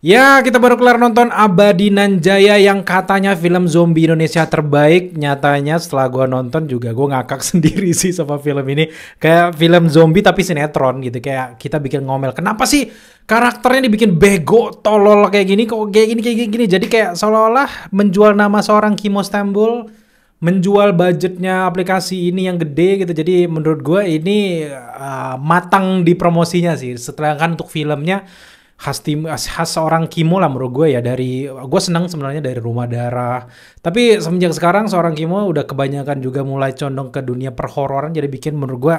Ya, kita baru kelar nonton Abadi Nan Jaya yang katanya film zombie Indonesia terbaik. Nyatanya setelah gua nonton juga gue ngakak sendiri sih sama film ini. Kayak film zombie tapi sinetron gitu. Kayak kita bikin ngomel. Kenapa sih karakternya dibikin bego, tolol kayak gini? Kok kayak gini? Jadi kayak seolah-olah menjual nama seorang Kimo Stambul, menjual budgetnya aplikasi ini yang gede gitu. Jadi menurut gue ini matang di promosinya sih. Setelah kan untuk filmnya khas seorang Kimo lah menurut gue ya. Dari gue senang sebenarnya dari Rumah Darah, tapi semenjak sekarang seorang Kimo udah kebanyakan juga mulai condong ke dunia perhororan, jadi bikin menurut gue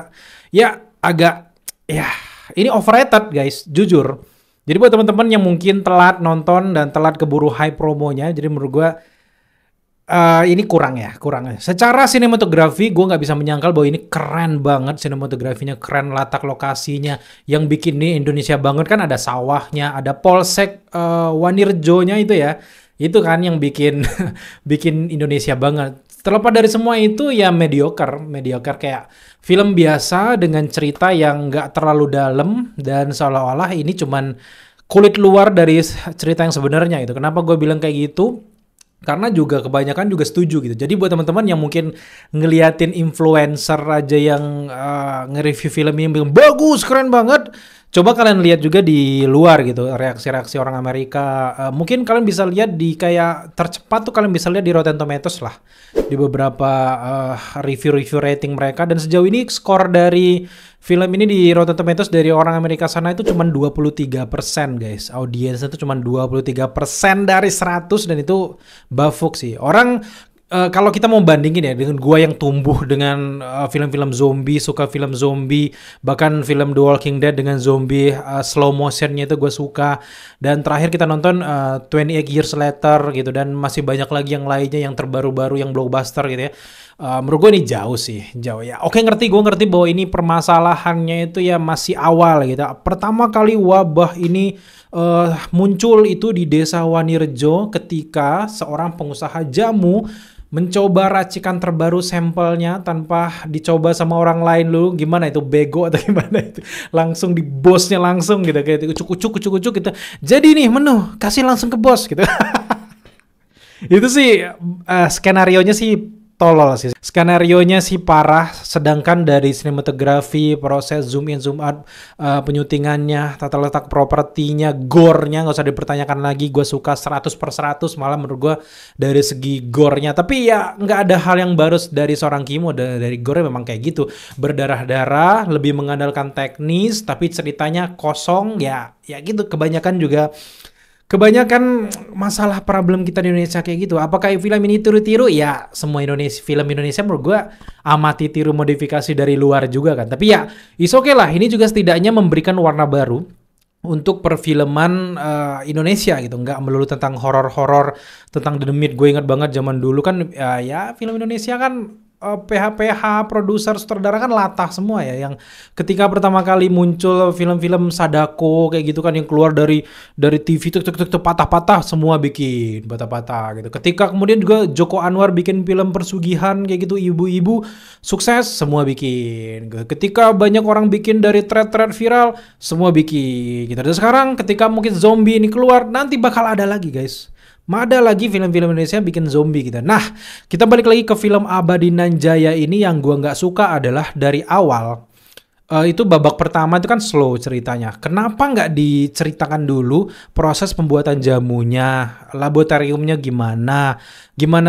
ya agak ya ini overrated guys, jujur. Jadi buat teman-teman yang mungkin telat nonton dan telat keburu hype promonya, jadi menurut gue ini kurang ya. Secara sinematografi, gue nggak bisa menyangkal bahwa ini keren banget, sinematografinya keren, latak lokasinya. Yang bikin ini Indonesia banget kan ada sawahnya, ada polsek Wanirjo-nya itu ya. Itu kan yang bikin bikin Indonesia banget. Terlepas dari semua itu ya mediocre kayak film biasa dengan cerita yang nggak terlalu dalam dan seolah-olah ini cuman kulit luar dari cerita yang sebenarnya itu. Kenapa gue bilang kayak gitu? Karena juga kebanyakan juga setuju gitu. Jadi buat teman-teman yang mungkin ngeliatin influencer aja yang nge-review film ini bilang bagus, keren banget, coba kalian lihat juga di luar gitu reaksi-reaksi orang Amerika. Mungkin kalian bisa lihat di kayak tercepat tuh, kalian bisa lihat di Rotten Tomatoes lah, di beberapa review-review rating mereka. Dan sejauh ini skor dari film ini di Rotten Tomatoes dari orang Amerika sana itu cuma 23% guys. Audiensnya itu cuma 23% dari 100, dan itu bafuk sih. Orang kalau kita mau bandingin ya dengan gua yang tumbuh dengan film-film zombie, suka film zombie, bahkan film The Walking Dead dengan zombie slow motionnya itu gue suka. Dan terakhir kita nonton 28 Years Later gitu, dan masih banyak lagi yang lainnya yang terbaru-baru yang blockbuster gitu ya. Menurut gue ini jauh ya. Oke, gue ngerti bahwa ini permasalahannya itu ya masih awal gitu. Pertama kali wabah ini muncul itu di Desa Wanirjo ketika seorang pengusaha jamu mencoba racikan terbaru sampelnya tanpa dicoba sama orang lain. Lu gimana itu, bego atau gimana itu, langsung di bosnya langsung gitu, kayak ucuk gitu. Jadi nih menu kasih langsung ke bos gitu. Itu sih skenarionya sih tolol sih. Skenarionya sih parah, sedangkan dari sinematografi, proses zoom in zoom out, penyutingannya, tata letak propertinya, gore-nya nggak usah dipertanyakan lagi. Gue suka 100/100 malah menurut gue dari segi gore-nya. Tapi ya nggak ada hal yang baru dari seorang Kimo. Dari gore memang kayak gitu, berdarah-darah, lebih mengandalkan teknis, tapi ceritanya kosong ya gitu. Kebanyakan masalah problem kita di Indonesia kayak gitu. Apakah film ini tiru-tiru? Ya, semua film Indonesia menurut gue amati tiru modifikasi dari luar juga kan. Tapi ya, is okay lah. Ini juga setidaknya memberikan warna baru untuk perfilman Indonesia gitu. Nggak melulu tentang horor-horor, tentang The Myth. Gue ingat banget zaman dulu kan ya film Indonesia kan PH produser sutradara kan latah semua ya, yang ketika pertama kali muncul film-film Sadako kayak gitu kan yang keluar dari TV tuk patah-patah, semua bikin patah-patah gitu. Ketika kemudian juga Joko Anwar bikin film persugihan kayak gitu, ibu-ibu sukses, semua bikin. Ketika banyak orang bikin dari thread viral, semua bikin gitu. Dan sekarang ketika mungkin zombie ini keluar, nanti bakal ada lagi guys. Ada lagi film-film Indonesia bikin zombie gitu. Nah, kita balik lagi ke film Abadi Nan Jaya ini. Yang gua nggak suka adalah dari awal itu babak pertama itu kan slow ceritanya. Kenapa nggak diceritakan dulu proses pembuatan jamunya, laboratoriumnya gimana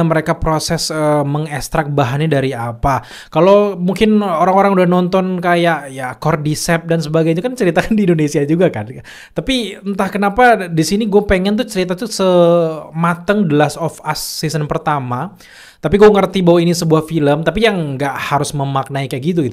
mereka proses mengekstrak bahannya dari apa. Kalau mungkin orang-orang udah nonton kayak ya Cordyceps dan sebagainya kan ceritakan di Indonesia juga kan. Tapi entah kenapa di sini gue pengen tuh cerita tuh semateng The Last of Us season pertama. Tapi gue ngerti bahwa ini sebuah film, tapi yang nggak harus memaknai kayak gitu.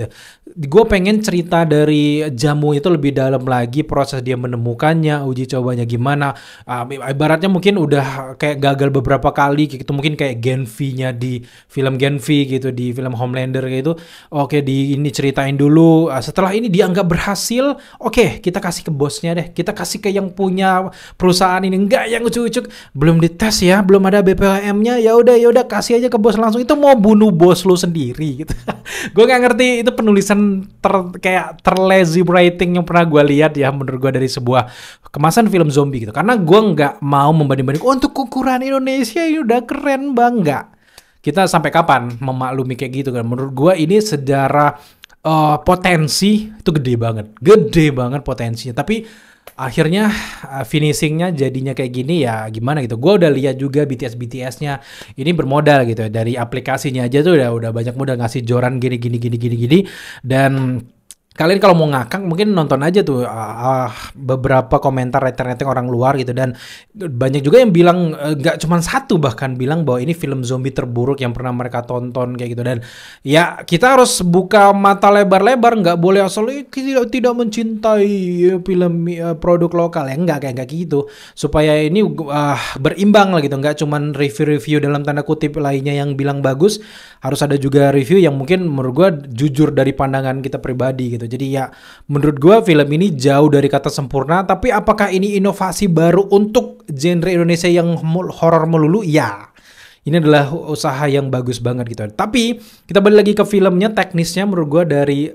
Gue pengen cerita dari jamu itu lebih dalam lagi, proses dia menemukannya, uji cobanya gimana. Ibaratnya mungkin udah kayak gagal beberapa kali gitu, mungkin kayak Gen V-nya di film Gen V gitu, di film Homelander gitu. Oke, ini ceritain dulu. Setelah ini dia nggak berhasil, oke, kita kasih ke bosnya deh, kita kasih ke yang punya perusahaan ini. Nggak yang ucuk-ucuk, belum dites ya, belum ada BPOM-nya, ya udah kasih aja ke ke bos langsung, itu mau bunuh bos lu sendiri gitu. Gue nggak ngerti itu penulisan kayak terlazy writing yang pernah gue lihat ya, menurut gue dari sebuah kemasan film zombie gitu. Karena gue nggak mau membanding-banding, oh untuk ukuran Indonesia ini udah keren bang, nggak. Kita sampai kapan memaklumi kayak gitu kan? Menurut gue ini secara potensi itu gede banget potensinya. Tapi akhirnya finishingnya jadinya kayak gini ya gimana gitu. Gue udah lihat juga BTS-nya ini bermodal gitu ya. Dari aplikasinya aja tuh udah banyak modal ngasih joran gini. Dan kalian kalau mau ngakak mungkin nonton aja tuh beberapa komentar rating orang luar gitu, dan banyak juga yang bilang nggak cuma satu bahkan bilang bahwa ini film zombie terburuk yang pernah mereka tonton kayak gitu. Dan ya kita harus buka mata lebar-lebar, nggak boleh asal tidak mencintai film produk lokal ya, nggak kayak gitu, supaya ini berimbang lah gitu, nggak cuma review dalam tanda kutip lainnya yang bilang bagus, harus ada juga review yang mungkin menurut gue jujur dari pandangan kita pribadi gitu. Jadi ya menurut gue film ini jauh dari kata sempurna, tapi apakah ini inovasi baru untuk genre Indonesia yang horor melulu? Ya, ini adalah usaha yang bagus banget gitu. Tapi kita balik lagi ke filmnya, teknisnya menurut gue dari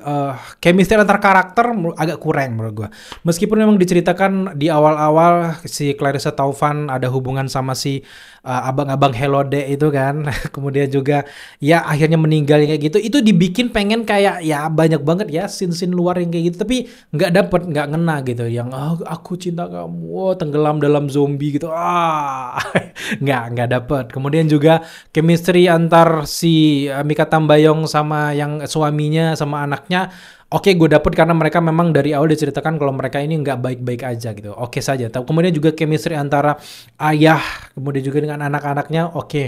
chemistry antar karakter agak kurang menurut gue. Meskipun memang diceritakan di awal-awal si Clarissa Taufan ada hubungan sama si abang-abang Helode itu kan. Kemudian juga ya akhirnya meninggal kayak gitu. Itu dibikin pengen kayak ya banyak banget ya scene-scene luar yang kayak gitu. Tapi nggak ngena gitu. Yang aku cinta kamu, tenggelam dalam zombie gitu. Nggak dapet. Kemudian juga chemistry antar si Mikha Tambayong sama yang suaminya sama anaknya, oke, gue dapet karena mereka memang dari awal diceritakan kalau mereka ini nggak baik-baik aja gitu. Oke saja. Kemudian juga chemistry antara ayah, kemudian juga dengan anak-anaknya, oke,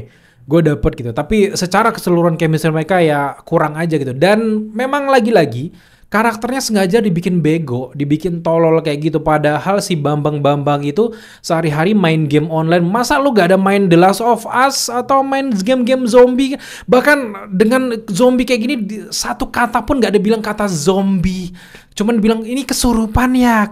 gue dapet gitu. Tapi secara keseluruhan chemistry mereka ya kurang aja gitu. Dan memang lagi-lagi karakternya sengaja dibikin bego, dibikin tolol kayak gitu. Padahal si Bambang itu sehari-hari main game online. Masa lu gak ada main The Last of Us atau main game-game zombie? Bahkan dengan zombie kayak gini, satu kata pun gak ada bilang kata zombie. Cuman bilang ini kesurupan ya.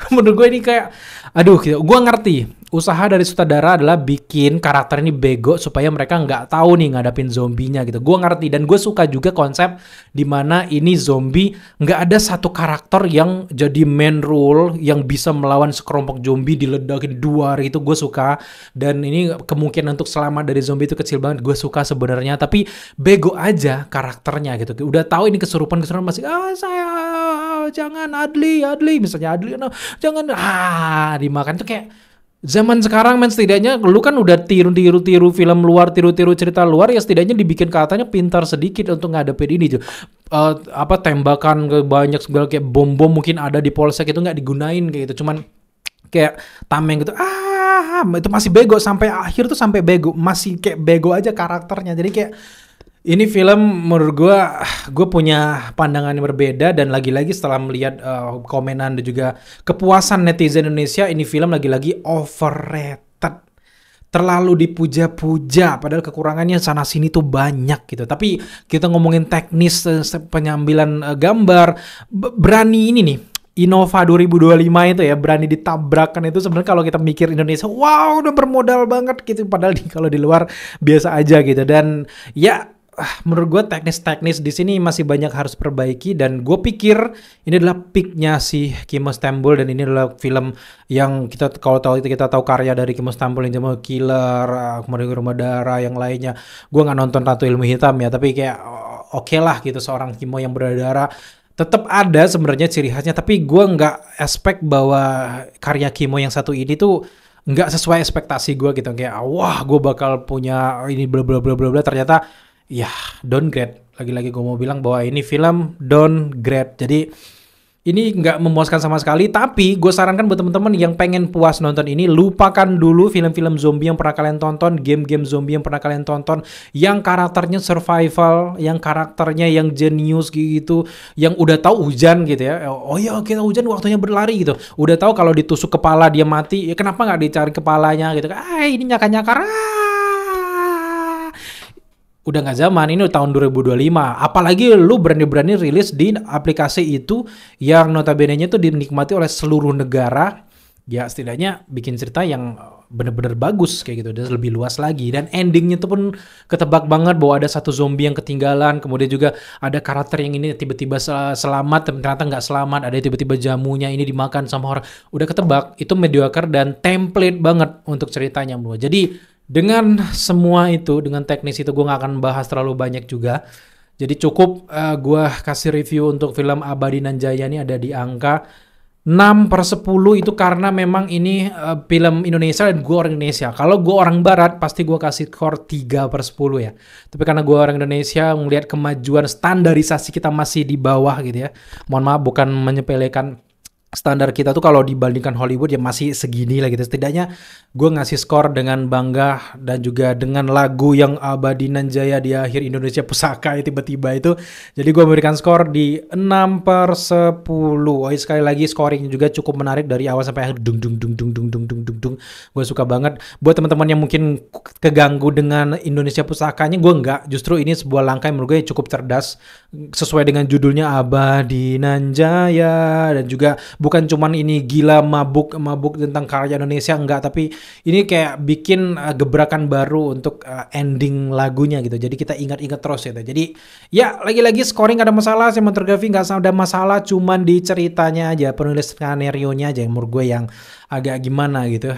Menurut gue ini kayak, aduh, gue ngerti usaha dari sutradara adalah bikin karakter ini bego supaya mereka nggak tahu nih ngadapin zombinya gitu. Gue ngerti, dan gue suka juga konsep dimana ini zombie nggak ada satu karakter yang jadi main role yang bisa melawan sekelompok zombie diledakin 2 hari itu. Gue suka, dan ini kemungkinan untuk selamat dari zombie itu kecil banget. Gue suka sebenarnya, tapi bego aja karakternya gitu. Udah tahu ini kesurupan masih saya jangan Adli misalnya, Adli no, jangan dimakan tuh kayak zaman sekarang men. Setidaknya lu kan udah tiru film luar, tiru cerita luar, ya setidaknya dibikin katanya pintar sedikit untuk ngadepin ini tuh. Tembakan ke banyak segala kayak bom mungkin ada di polsek itu nggak digunain kayak gitu, cuman kayak tameng gitu. Itu masih bego sampai akhir tuh, sampai bego masih kayak bego aja karakternya. Jadi kayak ini film menurut gue punya pandangan yang berbeda, dan lagi-lagi setelah melihat komenan dan juga kepuasan netizen Indonesia, ini film lagi-lagi overrated. Terlalu dipuja-puja, padahal kekurangannya sana-sini tuh banyak gitu. Tapi kita ngomongin teknis penyambilan gambar, berani ini nih. Innova 2025 itu ya, berani ditabrakan itu sebenarnya kalau kita mikir Indonesia, wow udah bermodal banget gitu. Padahal kalau di luar biasa aja gitu. Dan ya menurut gue teknis di sini masih banyak harus perbaiki, dan gue pikir ini adalah peaknya si Kimo Stambul, dan ini adalah film yang kita tahu karya dari Kimo Stambul yang cuma Killer, kemudian Rumah Darah yang lainnya. Gue nggak nonton Ratu Ilmu Hitam ya, tapi kayak oke lah gitu, seorang Kimo yang berdarah. Tetap ada sebenarnya ciri khasnya, tapi gue nggak expect bahwa karya Kimo yang satu ini tuh nggak sesuai ekspektasi gue gitu. Kayak wah gue bakal punya ini bla bla bla bla, ternyata ya downgrade. Lagi-lagi gue mau bilang bahwa ini film downgrade. Jadi ini nggak memuaskan sama sekali. Tapi gue sarankan buat teman-teman yang pengen puas nonton ini, lupakan dulu film-film zombie yang pernah kalian tonton, game-game zombie yang pernah kalian tonton, yang karakternya survival, yang karakternya yang jenius gitu, yang udah tahu hujan gitu ya. Oh ya kita hujan waktunya berlari gitu. Udah tahu kalau ditusuk kepala dia mati, ya kenapa nggak dicari kepalanya gitu? Ini nyakar-nyakar. Udah nggak zaman, ini tahun 2025. Apalagi lu berani-berani rilis di aplikasi itu yang notabene-nya tuh dinikmati oleh seluruh negara. Ya setidaknya bikin cerita yang bener-bener bagus kayak gitu, dan lebih luas lagi, dan endingnya tuh pun ketebak banget bahwa ada satu zombie yang ketinggalan, kemudian juga ada karakter yang ini tiba-tiba selamat tapi ternyata nggak selamat, ada tiba-tiba jamunya ini dimakan sama orang, udah ketebak. Itu mediocre dan template banget untuk ceritanya bro. Jadi dengan semua itu, dengan teknis itu, gue nggak akan bahas terlalu banyak juga. Jadi cukup gue kasih review untuk film Abadi Nan Jaya ini ada di angka 6/10. Itu karena memang ini film Indonesia dan gue orang Indonesia. Kalau gue orang Barat pasti gue kasih skor 3/10 ya. Tapi karena gue orang Indonesia, melihat kemajuan standarisasi kita masih di bawah gitu ya. Mohon maaf, bukan menyepelekan standar kita tuh kalau dibandingkan Hollywood ya masih segini lah gitu. Setidaknya gue ngasih skor dengan bangga, dan juga dengan lagu yang Abadi Nan Jaya di akhir Indonesia Pusaka ya, tiba-tiba itu. Jadi gue memberikan skor di 6/10. Oh, sekali lagi scoring juga cukup menarik dari awal sampai akhir, dung dung dung dung dung dung dung dung dung. Gue suka banget. Buat teman-teman yang mungkin keganggu dengan Indonesia Pusakanya, gue enggak. Justru ini sebuah langkah yang menurut gue cukup cerdas, sesuai dengan judulnya Abadi Nan Jaya, dan juga bukan cuman ini gila mabuk tentang karya Indonesia, enggak, tapi ini kayak bikin gebrakan baru untuk ending lagunya gitu. Jadi kita ingat-ingat terus gitu. Jadi ya lagi-lagi scoring gak ada masalah, sinematografi gak ada masalah, cuman di ceritanya aja, penulis skenario-nya aja yang menurut gue yang agak gimana gitu.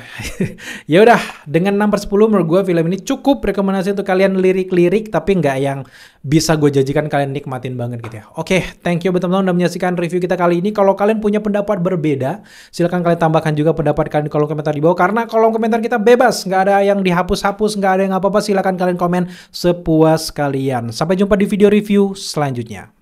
Ya udah, dengan 6/10 menurut gue film ini cukup rekomendasi untuk kalian lirik-lirik, tapi nggak yang bisa gue janjikan kalian nikmatin banget gitu ya. Oke, thank you teman-teman udah menyaksikan review kita kali ini. Kalau kalian punya pendapat berbeda, silahkan kalian tambahkan juga pendapat kalian di kolom komentar di bawah, karena kolom komentar kita bebas, nggak ada yang dihapus-hapus, nggak ada yang apa-apa. Silahkan kalian komen sepuas kalian. Sampai jumpa di video review selanjutnya.